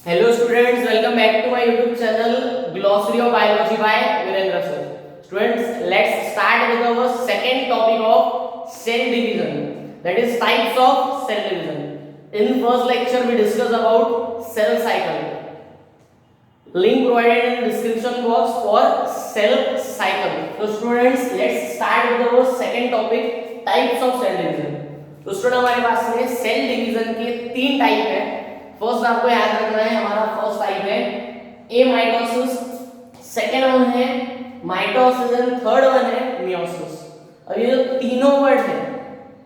Hello students, welcome back to my YouTube channel Glossary of Biology by Virendra sir. Students, let's start with our second topic of cell division. That is types of cell division. In first lecture we discussed about cell cycle. Link provided in description box for cell cycle. So students, let's start with our second topic types of cell division. तो student हमारे पास में cell division के तीन type है. First आपको याद रखना है, हमारा फर्स्ट टाइप है ए माइटोसिस, सेकंड वन है माइटोसिस एंड थर्ड वन है मियोसिस. अब ये जो तीनों वर्ड है,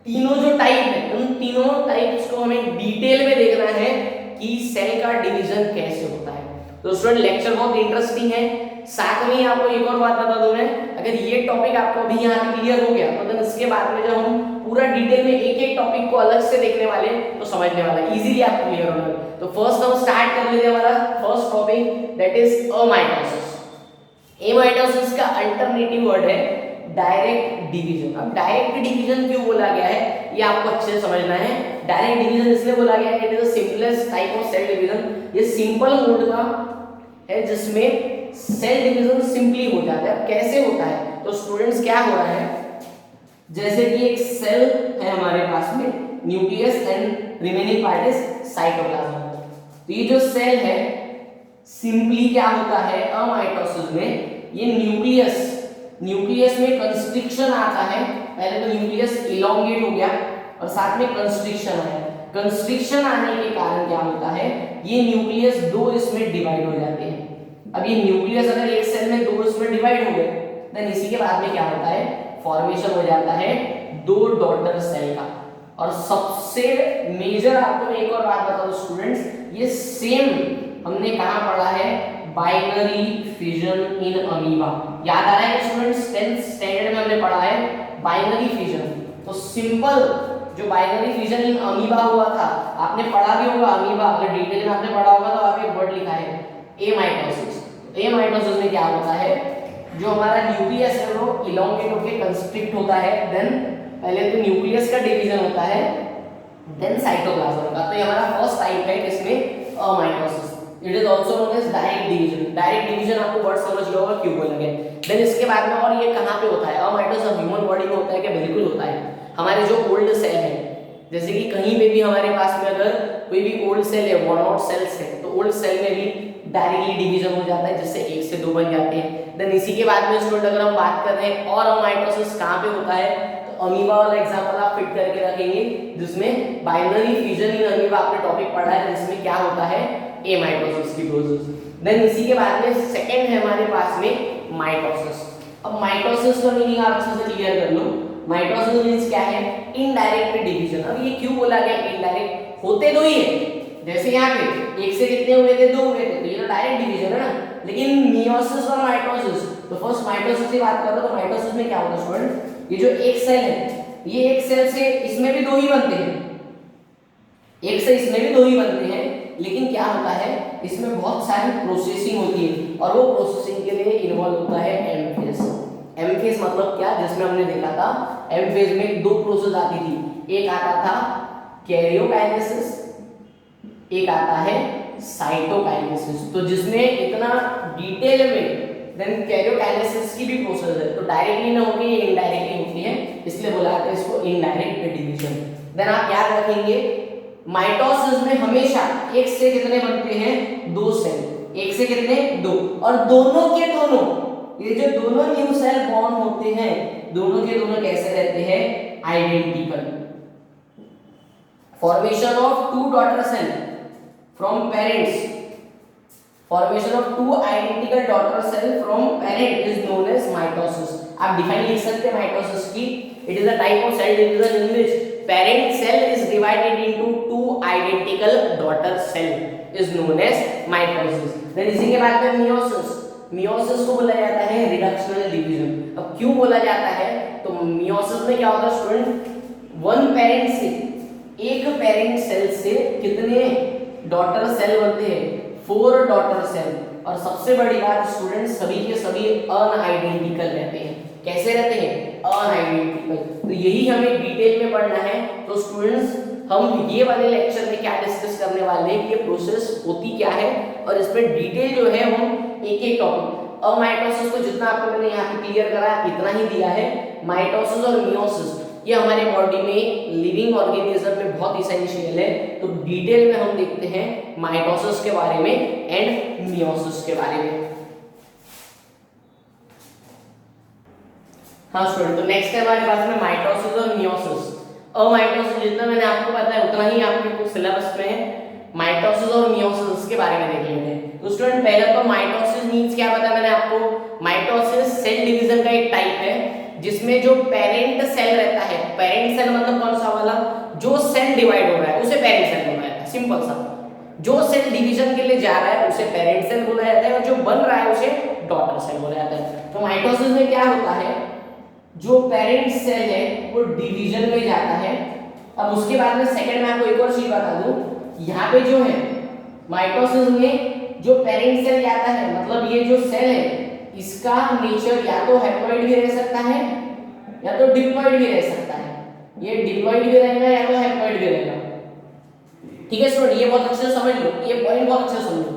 तीनों जो टाइप है, उन तीनों टाइप्स को हमें डिटेल में देखना है कि सेल का डिवीजन कैसे होता है. तो स्टूडेंट लेक्चर बहुत इंटरेस्टिंग है. साथ में आपको एक और बात बता दूं मैं, अगर ये टॉपिक आपको अभी यहाँ पे क्लियर हो गया तो देन इसके बाद में जब हम पूरा डिटेल में एक एक टॉपिक को अलग से देखने वाले तो समझने वाला इजीली आपको क्लियर होगा. तो फर्स्ट हम स्टार्ट कर लेते हैं हमारा first topic, that is amitosis. Amitosis का अल्टरनेटिव वर्ड है डायरेक्ट डिवीजन. अब डायरेक्ट डिवीजन क्यों बोला गया है ये आपको अच्छे से समझना है. डायरेक्ट डिवीजन इसलिए बोला गया है, it is the simplest type of cell division. ये सिंपल मोड का है जिसमें सेल डिवीजन सिंपली हो जाता है. कैसे होता है तो स्टूडेंट्स क्या हो रहा है, जैसे कि एक सेल है हमारे पास में, nucleus and remaining part is cytoplasm. तो ये जो सेल है सिंपली क्या होता है अमाइटोसिस में, ये न्यूक्लियस में कंस्ट्रिक्शन आता है. पहले तो न्यूक्लियस इलोंगेट हो गया और साथ में कंस्ट्रिक्शन आया. कंस्ट्रिक्शन आने के कारण क्या होता है, ये न्यूक्लियस दो इसमें डिवाइड हो जाते हैं. अब ये न्यूक्लियस अगर एक सेल में दो इसमें डिवाइड हो गए देन इसी के बाद में क्या होता है, फॉर्मेशन हो जाता है दो डॉटर सेल का. और सबसे मेजर आपको मैं एक और बात बता दूं स्टूडेंट्स, ये सेम हमने कहां पढ़ा है, बाइनरी फिजन इन अमीबा. याद आ रहा है स्टूडेंट्स, 10th स्टैंडर्ड में हमने पढ़ा है बाइनरी फिजन. तो सिंपल जो बाइनरी फिजन इन अमीबा हुआ था आपने पढ़ा भी होगा. अमीबा अगर डिटेल में आपने पढ़ा होगा तो आप एक वर्ड लिखा है एमाइटोसिस. एमाइटोसिस में क्या होता है, जो हमारा न्यूक्लियस है वो इलोंगेट होकर कंस्ट्रिक्ट होता है. देन पहले तो न्यूक्लियस का डिवीजन होता है, देन साइटोप्लाज्म का. तो ये हमारा फर्स्ट टाइप है इसमें amitosis. It is also known as direct division. Direct division आपको वर्ड समझ गया होगा क्यों बोलेंगे. देन इसके बाद में और ये कहां पे होता है, अमाइटोसिस ह्यूमन बॉडी में होता है क्या, बिल्कुल होता है. हमारे जो ओल्ड सेल है, जैसे कि कहीं पे भी हमारे पास में अगर कोई भी ओल्ड सेल है, वर्न आउट सेल्स है, तो ओल्ड सेल में भी डायरेक्टली डिवीजन हो जाता है जिससे एक से दो बन जाते हैं. देन इसी के बाद में स्टूडेंट अगर हम बात कर रहे हैं और अमाइटोसिस कहां पे होता है, तो अमीबा वाला एग्जांपल आप फिट करके रखेंगे जिसमें बाइनरी फिजन इन अमीबा आपने टॉपिक पढ़ा है, जिसमें क्या होता है एमाइटोसिस की प्रोसेस. देन इसी के बाद में सेकंड है हमारे पास में माइटोसिस. अब माइटोसिस का मीनिंग आप अच्छे से क्लियर कर लो. माइटोसिस मींस क्या है, इनडायरेक्ट डिवीजन. अब ये क्यों बोला गया इनडायरेक्ट, होते दो ही है. जैसे यहाँ पे एक से कितने हुए थे, दो हुए थे, तो ये तो डायरेक्ट डिवीजन है ना. लेकिन मियोसिस और माइटोसिस, तो फर्स्ट माइटोसिस की बात करो तो माइटोसिस में क्या होता है स्टूडेंट, ये जो एक सेल है, ये एक सेल से इसमें भी दो ही बनते हैं, एक से इसमें भी दो ही बनते हैं. लेकिन क्या होता है, इसमें बहुत सारी प्रोसेसिंग होती है और वो प्रोसेसिंग के लिए इन्वॉल्व होता है एम फेज. एम फेज मतलब क्या, जिसमें हमने देखा था एम फेज में दो प्रोसेस आती थी. एक आता था कैरियोकाइनेसिस, एक आता है साइटोकाइनेसिस. तो जिसमें इतना डिटेल में देन कैरियोकाइनेसिस की भी प्रोसेस है, तो डायरेक्टली ना होके ये इनडायरेक्टली होती है, इसलिए बोला जाता है इसको इनडायरेक्ट डिवीजन. देन आप याद रखेंगे माइटोसिस में हमेशा एक से कितने बनते हैं, दो सेल. एक से कितने, दो. और दोनों के दोनों, ये जो दोनों न्यू सेल बॉर्न होते हैं, दोनों के दोनों कैसे रहते हैं, identical. Formation of two daughter cell from parents, formation of two identical daughter cell from parent is known as mitosis. आप डिफाइन लिख सकते हैं mitosis की, it is a type of cell division in which parent cell is divided into two identical daughter cell is known as mitosis. then इसी के बाद में meiosis को बोला जाता है reductional division. अब क्यों बोला जाता है, तो meiosis में क्या होता है स्टूडेंट, वन पेरेंट से, एक पेरेंट सेल से कितने डॉटर सेल बनते हैं, 4 डॉटर सेल. और सबसे बड़ी बात स्टूडेंट, सभी के सभी अनआइडेंटिकल रहते हैं. कैसे रहते हैं, अनआइडेंटिकल. तो यही हमें डिटेल में पढ़ना है. तो स्टूडेंट्स हम ये वाले लेक्चर में क्या डिस्कस करने वाले हैं कि ये प्रोसेस होती क्या है और इसमें डिटेल जो है हम एक एक टॉपिक, और माइटोसिस को जितना आपको मैंने यहाँ पे क्लियर करा इतना ही दिया है। माइटोसिस और मियोसिस ये हमारे बॉडी में लिविंग ऑर्गेनिज्म में बहुत इसेंशियल है, तो डिटेल में हम देखते हैं माइटोसिस के बारे में एंड मियोसिस के बारे में। हाँ स्टूडेंट, तो नेक्स्ट है हमारे पास में माइटोसिस और मियोसिस। और माइटोसिस जितना मैंने आपको बताया उतना ही आपके सिलेबस में है। माइटोसिस और मियोसिस के बारे में देख लेते हैं। तो स्टूडेंट पहले तो माइटोसिस मींस क्या बताया मैंने आपको, माइटोसिस सेल डिवीजन का एक टाइप है जिसमें जो पेरेंट सेल रहता है, पेरेंट सेल मतलब कौन सा वाला, जो सेल डिवाइड हो रहा है उसे पेरेंट सेल बोला जाता है। सिंपल सा, जो सेल डिवीजन के लिए जा रहा है उसे पेरेंट सेल बोला जाता है और जो बन रहा है उसे डॉटर सेल बोला जाता है। तो माइटोसिस में क्या होता है, जो पेरेंट सेल है वो डिवीजन में जाता है। अब उसके बाद में सेकंड में आपको एक और चीज बता दूं, यहाँ पे जो है माइटोसिस में जो पेरेंट सेल जाता है, मतलब ये जो सेल है इसका नेचर या तो हैप्लॉइड भी रह सकता है या तो डिप्लॉइड भी रह सकता है। ये डिप्लॉइड भी रहेगा या तो हैप्लॉइड भी रहेगा। ठीक है स्टूडेंट, ये बहुत अच्छे से समझ लो, ये पॉइंट बहुत अच्छे से समझो।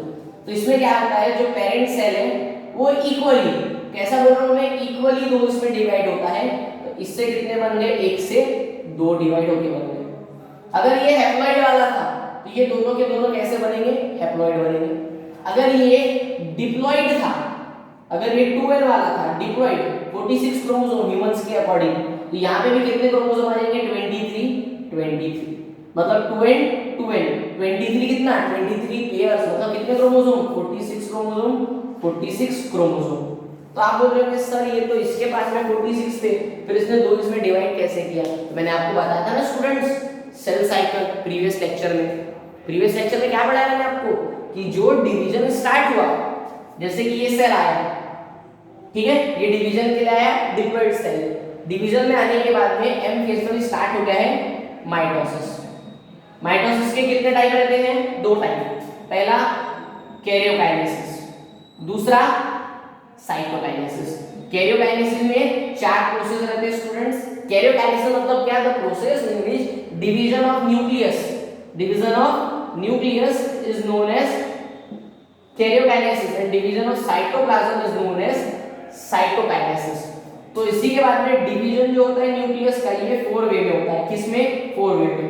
तो इसमें क्या होता है, जो पेरेंट सेल है वो इक्वली, कैसा बोल रहा हूं मैं, इक्वली दो इसमें डिवाइड होता है। तो इससे कितने बन गए, 1 से 2 डिवाइड होके बन गए। अगर ये हैप्लॉइड वाला था तो ये दोनों के दोनों कैसे बनेंगे, हैप्लॉइड बनेंगे। अगर ये डिप्लॉइड था, अगर ये 2n वाला था डिप्लॉइड, 46 क्रोमोसोम ह्यूमंस के अकॉर्डिंग, तो यहाँ पे भी कितने क्रोमोसोम आ जाएंगे, 23 मतलब 2n 2n 23 कितना, 23 पेयर्स, मतलब कितने क्रोमोसोम, 46 क्रोमोसोम। तो आप बोल रहे होंगे सर ये तो इसके पास में 46 थे, फिर इसने दो इसमें डिवाइड कैसे किया। तो मैंने आपको बताया था ना students, cell cycle previous lecture में क्या पढ़ाया मैंने आपको कि जो डिवीजन स्टार्ट हुआ, जैसे कि ये सेल आया, ठीक है, ये डिवीजन के लिए आया डिप्लॉइड सेल, डिवीजन में आने के बाद में एम फेज में स्टार्ट हो गया है माइटोसिस। माइटोसिस के कितने टाइप रहते हैं, 2 टाइप, पहला कैरियोकाइनेसिस, दूसरा साइटोकाइनेसिस। कैरियोकाइनेसिस में 4 प्रोसेस रहते हैं स्टूडेंट्स। कैरियोकाइनेसिस मतलब क्या, the process in which division of nucleus is known as karyokinesis and division of cytoplasm is known as cytokinesis. तो इसी के बाद में डिवीजन जो होता है न्यूक्लियस का, ये 4 वे में होता है। किसमें, 4 वे में।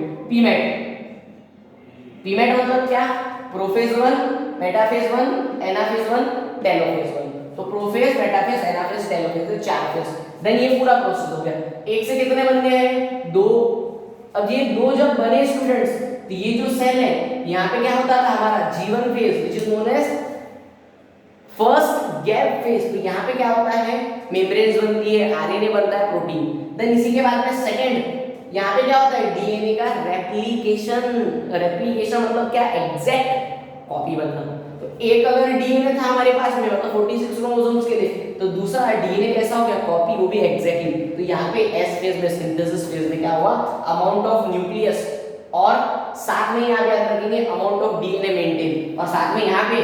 पीमेट मतलब क्या, प्रोफेज 1, मेटाफेज 1, एनाफेज 1, टेलोफेज 1। तो प्रोफेज, मेटाफेज, एनाफेज, टेलोफेज, तो 4 फेज। देन ये पूरा प्रोसेस हो गया। 1 से कितने बन गए हैं, 2। अब ये 2 जब बने स्टूडेंट्स, तो ये जो सेल है यहाँ पे क्या होता था हमारा, G1 phase which is known as first gap phase. तो यहाँ पे क्या होता है, मेम्ब्रेन्स बनती है, आरएनए बनता है, प्रोटीन। देन इसी के बाद में सेकंड, यहाँ पे क्या होता है, डीएनए का रेप्लिकेशन मतलब क्या, एग्जैक्ट कॉपी बनना। तो एक अगर डीएनए था हमारे पास में, मतलब 46 क्रोमोसोम्स के लिए, तो दूसरा डीएनए कैसा हो गया, कॉपी, वो भी एग्जैक्टली। तो यहाँ पे एस फेज में, सिंथेसिस फेज में क्या हुआ, अमाउंट ऑफ न्यूक्लियस, और साथ में यहाँ पे याद रखेंगे अमाउंट ऑफ डीएनए मेंटेन, और साथ में यहाँ पे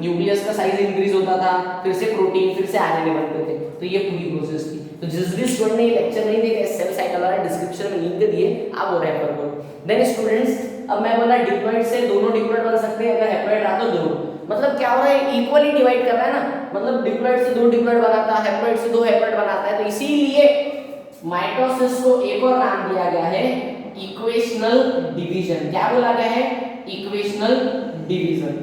न्यूक्लियस का साइज इंक्रीज होता था, फिर से प्रोटीन, फिर से आरएनए बनते थे। तो ये पूरी प्रोसेस थी। तो जिस भी स्टूडेंट ने ये लेक्चर नहीं देखा, सेल साइकिल वाला डिस्क्रिप्शन में लिंक दिए, आप वो रेफर करो। देन स्टूडेंट्स, अब मैं बोला डिप्लॉइड से दोनों डिप्लॉइड बन सकते हैं, अगर हैप्लॉइड रहा तो दोनों, मतलब क्या हो रहा है, इक्वली डिवाइड कर रहा है ना, मतलब डिप्लॉइड से 2 डिप्लॉइड बनाता है, हैप्लॉइड से 2 हैप्लॉइड बनाता है। तो इसीलिए माइटोसिस को एक और नाम दिया गया है, इक्वेशनल डिवीजन। क्या बोला गया है, इक्वेशनल डिवीजन।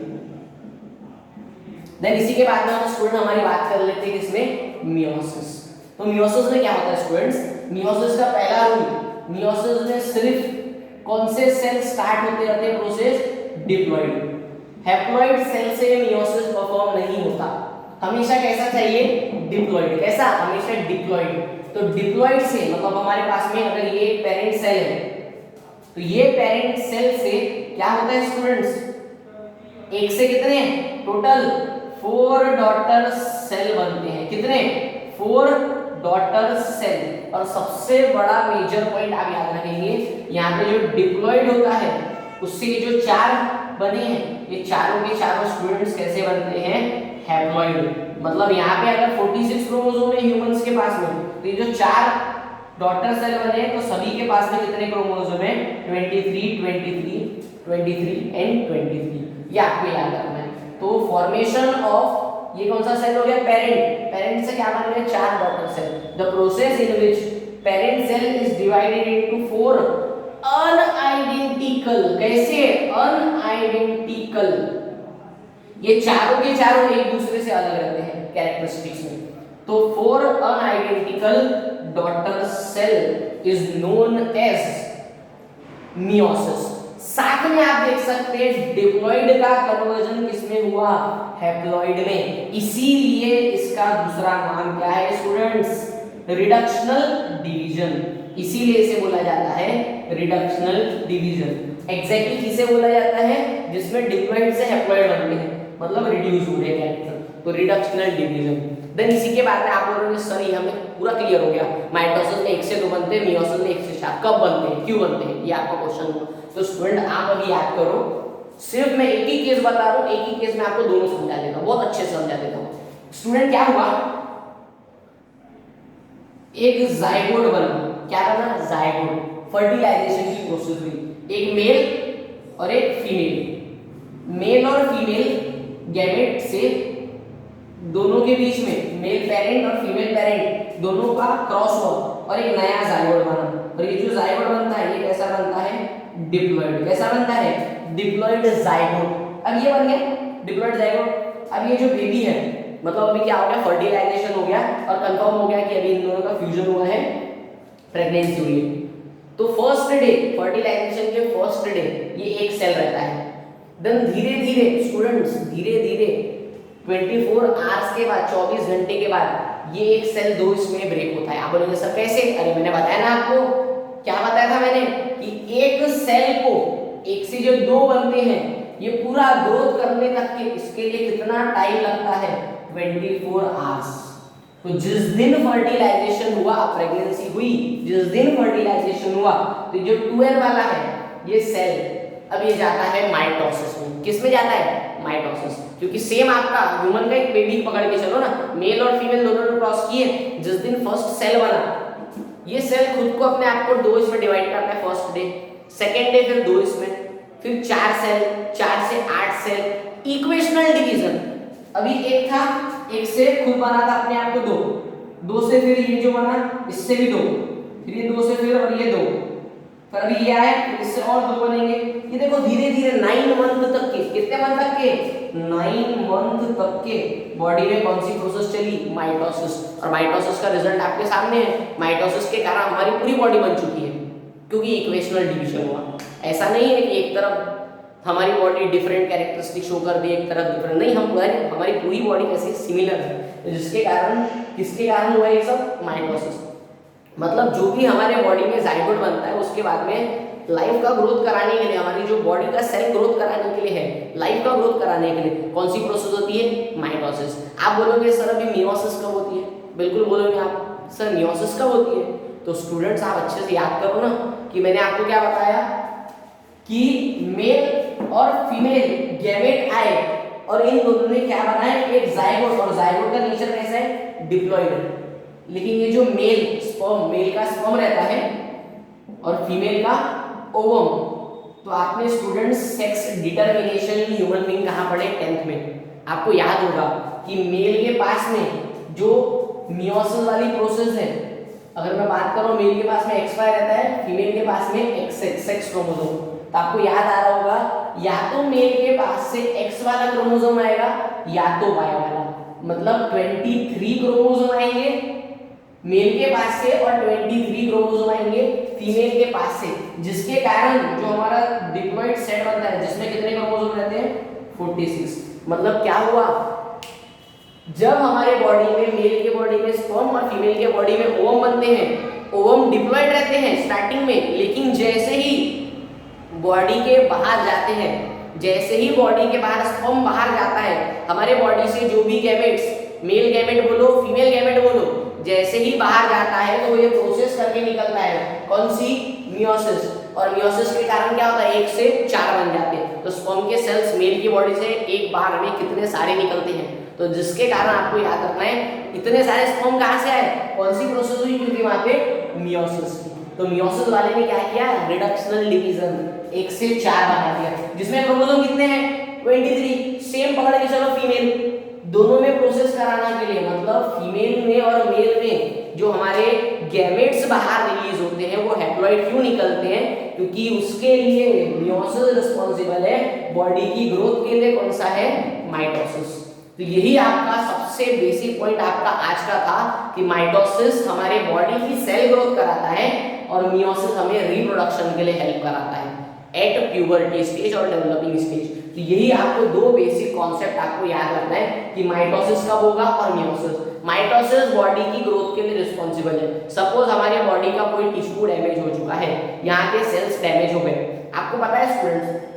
देन इसी के बाद में हम स्टूडेंट हमारी बात कर लेते हैं किसमें, मियोसिस। तो मियोसिस में क्या होता है स्टूडेंट्स, मियोसिस का पहला रूल, मियोसिस में सिर्फ कौन से सेल स्टार्ट होते रहते हैं प्रोसेस, डिप्लॉइड। हैप्लॉइड सेल से मियोसिस परफॉर्म नहीं होता, हमेशा कैसा चाहिए, डिप्लॉइड। कैसा, हमेशा डिप्लॉइड। तो डिप्लॉइड से मतलब हमारे पास में अगर ये पेरेंट सेल है, तो ये पेरेंट सेल से क्या होता है स्टूडेंट्स, 1 से कितने टोटल 4 डॉटर सेल बनते हैं। कितने, 4 डॉटर सेल। और सबसे बड़ा मेजर पॉइंट आप याद रखेंगे, यहाँ पे जो डिप्लॉइड होता है उससे जो 4 बने हैं, ये चारों के चारों स्टूडेंट्स कैसे बनते हैं, हैप्लॉइड। मतलब यहाँ पे अगर 46 क्रोमोसोम है ह्यूमंस के पास में, तो ये जो 4 डॉटर सेल बने तो सभी के पास में कितने क्रोमोसोम है? 23, 23, 23 एंड 23। ये आपको याद रखना है। तो फॉर्मेशन ऑफ ये कौन सा सेल हो गया? पेरेंट। पेरेंट से क्या बन गए? 4 daughter cell. The process in which parent cell is divided into 4 unidentical, कैसे? अनआइडेंटिकल, ये चारों के चारों एक दूसरे से अलग रहते हैं कैरेक्टरिस्टिक्स में। तो 4 unidentical daughter cell is known as meiosis. साथ में आप देख सकते हैं डिप्लॉइड का कन्वर्जन किसमें हुआ? हैप्लॉइड में। इसीलिए इसका दूसरा नाम क्या है स्टूडेंट्स? Reductional division. इसीलिए इसे बोला जाता है रिडक्शनल डिवीजन। एग्जैक्टली किसे बोला जाता है? जिसमें डिप्लॉइड से हैप्लॉइड बनते हैं, मतलब रिड्यूस हो रहे कैरेक्टर, तो रिडक्शनल डिवीजन। देन इसी के बाद में आप बोलोगे सर ये हमें पूरा क्लियर हो गया, माइटोसिस में 1 से 2 बनते हैं, मियोसिस में 1 से 4। कब बनते हैं, क्यों बनते हैं, ये आपका क्वेश्चन होगा। तो स्टूडेंट आप अभी याद करो, सिर्फ मैं एक ही केस बता रहा हूँ, एक ही केस में आपको दोनों समझा देता हूँ, बहुत अच्छे से समझा देता हूँ। स्टूडेंट क्या हुआ, एक जाइगोट बना। क्या बना? जाइगोट। फर्टिलाइजेशन की प्रोसेस हुई, एक मेल और एक फीमेल। मेल और फीमेल गैमेट से दोनों के बीच में मेल पेरेंट और फीमेल पेरेंट दोनों का क्रॉस हुआ और एक नया जाइगोट बना। और ये जो जाइगोट बनता है ये कैसा बनता है? डिप्लॉइड। कैसा बनता है? Diploid zygote. अब ये बन गया डिप्लॉइड जाइगोट। अब ये जो बेबी है, मतलब अभी क्या हो गया? फर्टिलाइजेशन हो गया और कंफर्म हो गया कि अभी इन दोनों का फ्यूजन हुआ है, प्रेगनेंसी हुई है। तो फर्स्ट डे, फर्टिलाइजेशन के फर्स्ट डे ये एक सेल रहता है। देन धीरे धीरे स्टूडेंट्स, धीरे धीरे 24 आवर्स के बाद, 24 घंटे के बाद ये एक सेल 2 इसमें ब्रेक होता है। आप बोलेंगे सर कैसे? अरे मैंने बताया ना आपको, क्या बताया था मैंने कि एक सेल को, एक से जो 2 बनते हैं, ये पूरा ग्रोथ करने तक के इसके लिए कितना टाइम लगता है? 24 आवर्स। तो जिस दिन फर्टिलाइजेशन हुआ, प्रेगनेंसी हुई, जिस दिन फर्टिलाइजेशन हुआ, तो जो 2n वाला है ये सेल अब ये जाता है माइटोसिस में। किस में जाता है? माइटोसिस। क्योंकि सेम आपका ह्यूमन का एक बेबी पकड़ के चलो ना, मेल और फीमेल दोनों ने क्रॉस किए। जिस दिन फर्स्ट सेल बना, ये सेल खुद को अपने आप को 2 इसमें डिवाइड करता है फर्स्ट डे, सेकेंड डे फिर 2 इसमें, फिर 4 सेल, 4 से 8 सेल, इक्वेशनल डिवीजन। अभी एक था, एक से खुद बना था अपने आप को 2, 2 से फिर ये जो बना इससे भी 2, फिर ये 2 से फिर और ये 2, फिर अभी ये आया, इससे और 2 बनेंगे। ये देखो धीरे धीरे 9 मंथ तक के, कितने मंथ तक के? 9 मंथ तक के बॉडी में कौन सी प्रोसेस चली? माइटोसिस। और माइटोसिस का रिजल्ट आपके सामने है। माइटोसिस के कारण हमारी पूरी बॉडी बन चुकी है, क्योंकि इक्वेशनल डिवीजन हुआ। ऐसा नहीं है कि एक तरफ हमारी बॉडी डिफरेंट कैरेक्टरिस्टिक शो कर दी, एक तरफ डिफरेंट नहीं, हमारी पूरी बॉडी कैसे सिमिलर है, जिसके कारण, किसके कारण हुआ ये सब? माइटोसिस। मतलब जो भी हमारे बॉडी में जाइगोट बनता है, उसके बाद में लाइफ का ग्रोथ कराने के लिए, हमारी जो बॉडी का सेल ग्रोथ कराने के लिए है, लाइफ का ग्रोथ कराने के लिए कौन सी प्रोसेस होती है? माइटोसिस। आप बोलोगे सर अभी मियोसिस कब होती है? बिल्कुल बोलोगे आप, सर मियोसिस कब होती है? तो स्टूडेंट्स आप अच्छे से याद करो ना कि मैंने आपको क्या बताया कि मेल और फीमेल गैमेट आए और इन दोनों ने क्या बनाया? एक जाइगोट। और जाइगोट का नेचर कैसा है? डिप्लॉइड। लेकिन ये जो मेल स्पर्म, मेल का स्पर्म रहता है और फीमेल का ओवम। तो आपने students sex determination in human being कहाँ पढ़े? 10th में। आपको याद होगा कि मेल के पास में जो मियोसिस वाली प्रोसेस है, अगर मैं बात करूं मेल के पास में XY रहता है, फीमेल के पास में XX, सेक्स क्रोमोसोम। तो आपको याद आ रहा होगा, या तो मेल के पास से X वाला क्रोमोसोम आएगा या तो Y वाला, मतलब 23 क्रोमोसोम आएंगे मेल के पास से और 23 क्रोमोसोम आएंगे फीमेल के पास से, जिसके कारण जो हमारा डिप्लॉइड सेट बनता है, जिसमें कितने क्रोमोसोम रहते हैं? 46। मतलब क्या हुआ, जब हमारे बॉडी में, मेल के बॉडी में स्पर्म और फीमेल के बॉडी में ओवम बनते हैं, ओवम डिप्लॉइड रहते हैं स्टार्टिंग में, लेकिन जैसे ही बॉडी के बाहर जाते हैं, जैसे ही बॉडी के बाहर स्पर्म बाहर जाता है, हमारे बॉडी से जो भी गैमेट्स, मेल गैमेट बोलो, फीमेल गैमेट बोलो, जैसे ही बाहर जाता है तो ये प्रोसेस करके निकलता है, कौन सी? मियोसिस। और मियोसिस के कारण क्या होता है? 1 से 4 बन जाते हैं। तो स्पर्म के सेल्स मेल की बॉडी से एक बार में कितने सारे निकलते हैं, तो जिसके कारण आपको याद रखना है इतने सारे स्पर्म कहाँ से आए? कौन सी प्रोसेस हुई? क्योंकि वहां पे मियोसिस की। तो मियोसिस वाले ने क्या किया, रिडक्शनल डिवीजन 1 से 4 बना दिया, जिसमें क्रोमोसोम कितने हैं 23। सेम पकड़ के चलो फीमेल, दोनों में प्रोसेस कराना के लिए, मतलब फीमेल में और मेल में जो हमारे गैमेट्स बाहर रिलीज होते हैं वो हैप्लॉइड क्यों निकलते हैं, क्योंकि उसके लिए मियोसिस रिस्पॉन्सिबल है, बॉडी की ग्रोथ के लिए कौन सा है, माइटोसिस। तो यही आपका सबसे बेसिक पॉइंट आपका आज का था कि माइटोसिस हमारे बॉडी की सेल ग्रोथ कराता है और मियोसिस हमें रिप्रोडक्शन के लिए हेल्प कराता है एट प्यूबर्टी स्टेज और डेवलपिंग स्टेज। तो यही आपको दो बेसिक कॉन्सेप्ट आपको याद रखना है कि माइटोसिस कब होगा और मियोसिस। माइटोसिस बॉडी की ग्रोथ के लिए रिस्पॉन्सिबल है। सपोज हमारे बॉडी का कोई टिश्यू डैमेज हो चुका है, यहाँ के सेल्स डैमेज हो गए, आपको पता है स्टूडेंट्स,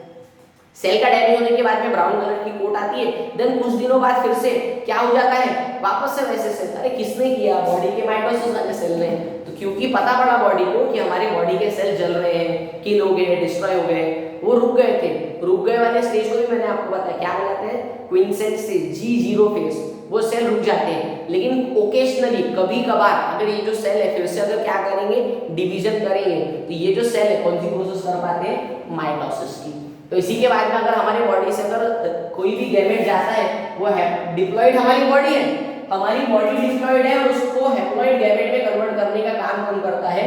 सेल का डैमेज होने के बाद में ब्राउन कलर की कोट आती है, देन कुछ दिनों बाद फिर से क्या हो जाता है, वापस से वैसे सेल। अरे किसने किया, बॉडी के माइटोसिस वाले सेल ने। तो क्योंकि पता पड़ा बॉडी को कि हमारे बॉडी के सेल जल रहे हैं, किल हो गए, डिस्ट्रॉय हो गए, वो रुक गए थे। रुक गए वाले स्टेज को भी मैंने आपको बताया क्या बोलते हैं, क्विंसेंट स्टेज, G0 फेज, वो सेल रुक जाते हैं। लेकिन ओकेशनली कभी कभार अगर ये जो सेल है फिर से अगर क्या करेंगे, डिवीजन करेंगे, तो ये जो सेल है कौन सी प्रोसेस कर पाते हैं, माइटोसिस की। तो इसी के बाद में अगर हमारे बॉडी से अगर कोई भी गैमेट जाता है, वो है डिप्लॉइड, हमारी बॉडी है, हमारी बॉडी डिप्लॉइड है और उसको हैप्लॉइड गैमेट में कन्वर्ट करने का काम कौन करता है,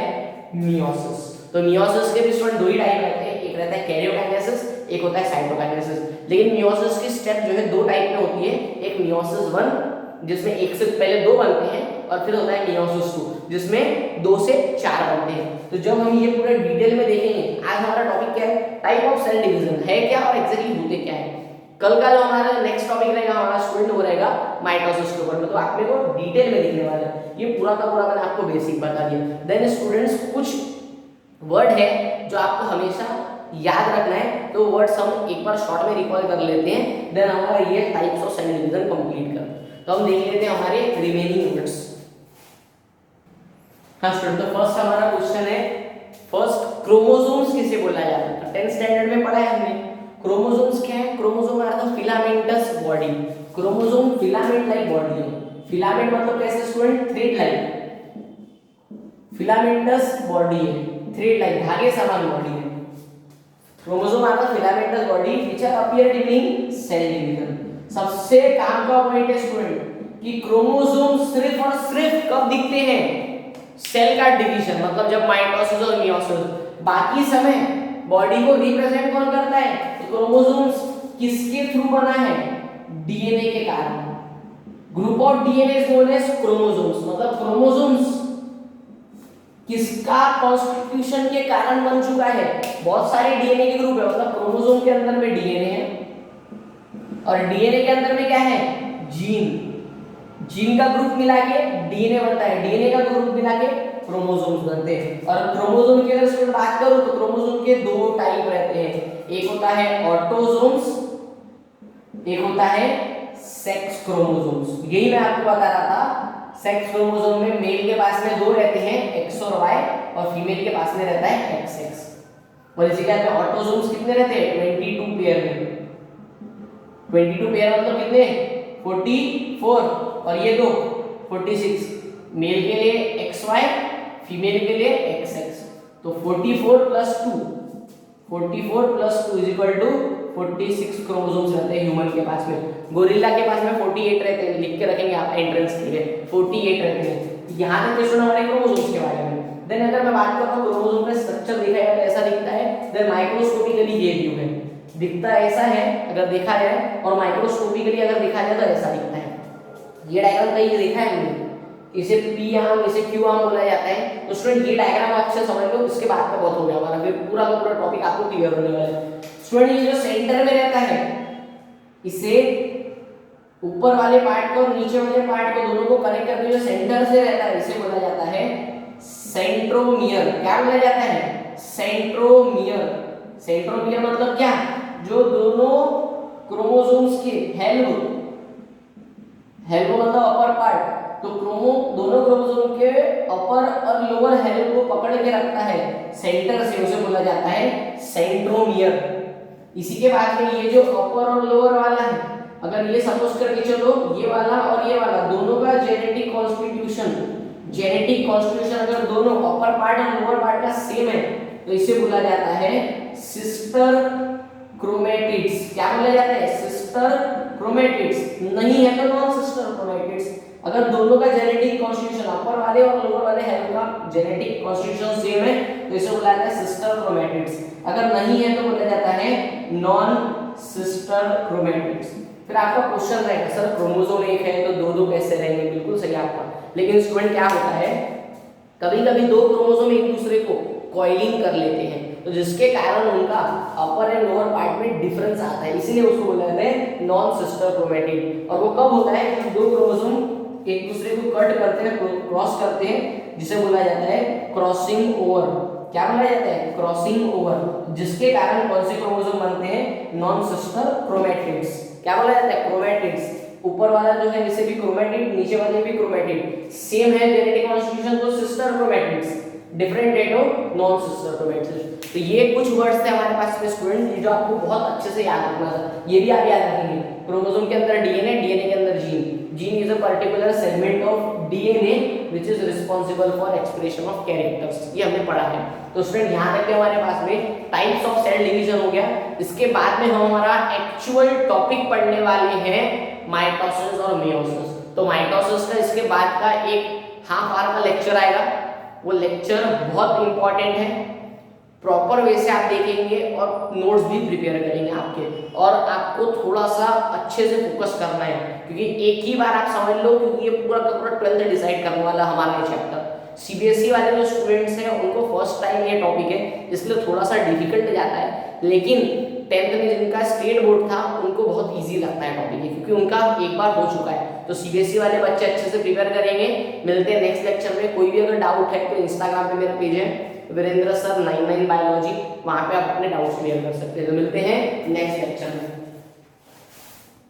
मियोसिस। तो मियोसिस के भी स्टूडेंट दो ही टाइप रहते हैं, एक रहता है कैरियोकाइनेसिस, एक होता है साइटोकाइनेसिस। लेकिन मियोसिस की स्टेप जो है दो टाइप में होती है, एक मियोसिस 1 जिसमें एक से पहले दो बनते हैं, और फिर होता है मियोसिस 2 जिसमें 2 से 4 बनते हैं। तो जब हम ये पूरे डिटेल में देखेंगे, आज हमारा टॉपिक क्या है, टाइप ऑफ सेल डिवीजन है क्या और एग्जैक्टली होते क्या है। कल का जो हमारा नेक्स्ट टॉपिक रहेगा हमारा स्टूडेंट वो रहेगा माइटोसिस के ऊपर में, तो आप मेरे को डिटेल में दिखने वाला है। ये पूरा का पूरा मैंने आपको बेसिक बता दिया। देन स्टूडेंट्स कुछ वर्ड है जो आपको हमेशा याद रखना है, तो वर्ड्स हम एक बार शॉर्ट में रिकॉल कर लेते हैं, देन हमारा ये types of cell division complete कर। तो हम देख लेते हैं हमारे रिमेनिंग वर्ड्स। हाँ स्टूडेंट, तो फर्स्ट हमारा क्वेश्चन है, फर्स्ट क्रोमोसोम्स किसे बोला जाता है। 10th स्टैंडर्ड में पढ़ा है हमने, क्रोमोसोम्स क्या है, chromosome are the filamentous body. Chromosome filament like body है। फिलामेंट मतलब कैसे student, thread like, filamentous body है, थ्रेड लाइक धागे समान बॉडी है। Chromosome are the filamentous body which are appear during cell division. सबसे काम का पॉइंट है स्टूडेंट कि क्रोमोसोम सिर्फ और सिर्फ कब दिखते हैं, सेल का डिवीजन, मतलब जब माइटोसिस और मियोसिस। बाकी समय बॉडी को रिप्रेजेंट कौन करता है, तो क्रोमोसोम्स किसके थ्रू बना है, डीएनए के कारण। Group of DNA is known as chromosomes, मतलब क्रोमोसोम्स किसका कॉन्स्टिट्यूशन के कारण बन चुका है, बहुत सारे डीएनए के ग्रुप है, मतलब क्रोमोसोम के अंदर में डीएनए है और डीएनए के अंदर में क्या है, जीन। जीन का ग्रुप मिला के डीएनए बनता है, डीएनए का ग्रुप मिला के क्रोमोसोम्स बनते हैं। और क्रोमोसोम की अगर स्टूडेंट बात करूं तो क्रोमोसोम के दो टाइप रहते हैं, एक होता है ऑटोसोम्स, एक होता है सेक्स क्रोमोसोम्स। यही मैं आपको बता रहा था, सेक्स क्रोमोसोम में मेल के पास में दो रहते हैं, एक्स और वाई, और फीमेल के पास में रहता है एक्स एक्स। और इसी के साथ में ऑटोसोम्स कितने रहते हैं, 22 पेयर में। 22 पेयर मतलब कितने, 44, और ये दो 46। मेल के लिए XY, फीमेल के लिए XX। तो 44 + 2, 44 + 2 = 46 क्रोमोसोम्स रहते हैं ह्यूमन के पास में। गोरिल्ला के पास में 48 रहते हैं, लिख के रखेंगे आप एंट्रेंस के लिए, 48 रहते हैं। यहाँ तक क्वेश्चन हमारे क्रोमोसोम्स के बारे में। देन अगर मैं बात करता हूँ क्रोमोसोम का स्ट्रक्चर देखा जाए तो ऐसा दिखता है, देन माइक्रोस्कोपिकली ये व्यू है, दिखता ऐसा है अगर देखा जाए, और माइक्रोस्कोपिकली अगर देखा जाए तो ऐसा दिखता है। ये डायग्राम कहीं देखा है हमने, इसे पी आर्म, इसे क्यू आर्म बोला जाता है। तो स्टूडेंट ये डायग्राम आप अच्छे समझ लो, इसके बाद का बहुत हो गया हमारा, फिर पूरा का पूरा टॉपिक आपको क्लियर होने वाला है। स्टूडेंट ये जो सेंटर में रहता है, इसे ऊपर वाले पार्ट को और नीचे वाले पार्ट को दोनों को कनेक्ट करके जो सेंटर से रहता है, इसे बोला जाता है सेंट्रोमियर। क्या बोला जाता है, सेंट्रोमियर। सेंट्रोमियर मतलब क्या, जो दोनों क्रोमोसोम्स के हेल्प मतलब अपर पार्ट, तो दोनों क्रोमोसोम के अपर और लोअर हेल्प को पकड़ के रखता है सेंटर से, उसे बोला जाता है सेंट्रोमियर। इसी के बाद में ये जो अपर और लोअर वाला है, अगर ये सपोज करके चलो ये वाला और ये वाला दोनों का जेनेटिक कॉन्स्टिट्यूशन जेनेटिक कॉन्स्टिट्यूशन अगर दोनों अपर पार्ट और लोअर पार्ट का सेम है तो इसे बोला जाता है सिस्टर क्रोमेटिड्स। क्या बोला जाता है? Sister chromatids. नहीं है तो नॉन सिस्टर क्रोमेटिड्स। अगर दोनों का जेनेटिक कॉन्स्टिट्यूशन अपर वाले और लोअर वाले हेयर का जेनेटिक कॉन्स्टिट्यूशन सेम है तो इसे बोला जाता है सिस्टर क्रोमेटिड्स। अगर नहीं है तो बोला जाता है नॉन सिस्टर क्रोमेटिड्स। फिर आपका क्वेश्चन रहेगा सर क्रोमोसोम एक है तो दो दो कैसे रहेंगे? बिल्कुल सही आपका, लेकिन स्टूडेंट क्या होता है कभी कभी दो क्रोमोसोम एक दूसरे को कॉइलिंग कर लेते हैं तो जिसके कारण उनका अपर एंड लोअर पार्ट में डिफरेंस आता है, इसीलिए उसको बोला जाता है नॉन सिस्टर क्रोमेटिड। और वो कब होता है जब दो क्रोमोसोम एक दूसरे को कट करते हैं, क्रॉस करते हैं, जिसे बोला जाता है क्रॉसिंग ओवर। क्या बोला जाता है? क्रॉसिंग ओवर, जिसके कारण कौन से क्रोमोसोम बनते हैं? Non sister chromatids. क्या बोला जाता है? क्रोमेटिड्स। ऊपर वाला जो है इसे भी क्रोमेटिड, नीचे वाले भी क्रोमेटिड। सेम है जेनेटिक कॉन्स्टिट्यूशन तो सिस्टर क्रोमेटिड्स, डिफरेंट है तो नॉन सिस्टर क्रोमेटिड्स। तो ये कुछ वर्ड्स थे हमारे पास में स्टूडेंट जो आपको बहुत अच्छे से याद रखना था। ये भी आप याद रखेंगे, क्रोमोसोम के अंदर डीएनए, डीएनए के अंदर gene, gene is a particular segment of DNA which is responsible for expression of characters. ये हमने पढ़ा है। तो स्टूडेंट यहाँ तक के हमारे पास में टाइप्स ऑफ सेल डिवीजन हो गया। इसके बाद में हम हमारा एक्चुअल टॉपिक पढ़ने वाले हैं माइटोसिस और मेयोसिस। तो माइटोसिस का इसके बाद का एक हाफ आवर का लेक्चर आएगा, वो लेक्चर बहुत इंपॉर्टेंट है। प्रॉपर वे से आप देखेंगे और नोट्स भी प्रिपेयर करेंगे आपके, और आपको थोड़ा सा अच्छे से फोकस करना है क्योंकि एक ही बार आप समझ लो, क्योंकि ये पूरा का पूरा 12th डिसाइड करने वाला हमारा ये चैप्टर। सीबीएसई वाले जो स्टूडेंट्स हैं उनको फर्स्ट टाइम ये टॉपिक है, इसलिए थोड़ा सा डिफिकल्ट जाता है, लेकिन 10th में जिनका स्टेट बोर्ड था उनको बहुत इजी लगता है टॉपिक क्योंकि उनका एक बार हो चुका है। तो सीबीएसई वाले बच्चे अच्छे से प्रिपेयर करेंगे। मिलते हैं नेक्स्ट लेक्चर में। कोई भी अगर डाउट है तो इंस्टाग्राम पे मेरा पेज है वीरेंद्र सर 99 बायोलॉजी, वहां पे आप अपने डाउट्स क्लियर कर सकते हैं। तो मिलते हैं नेक्स्ट लेक्चर में।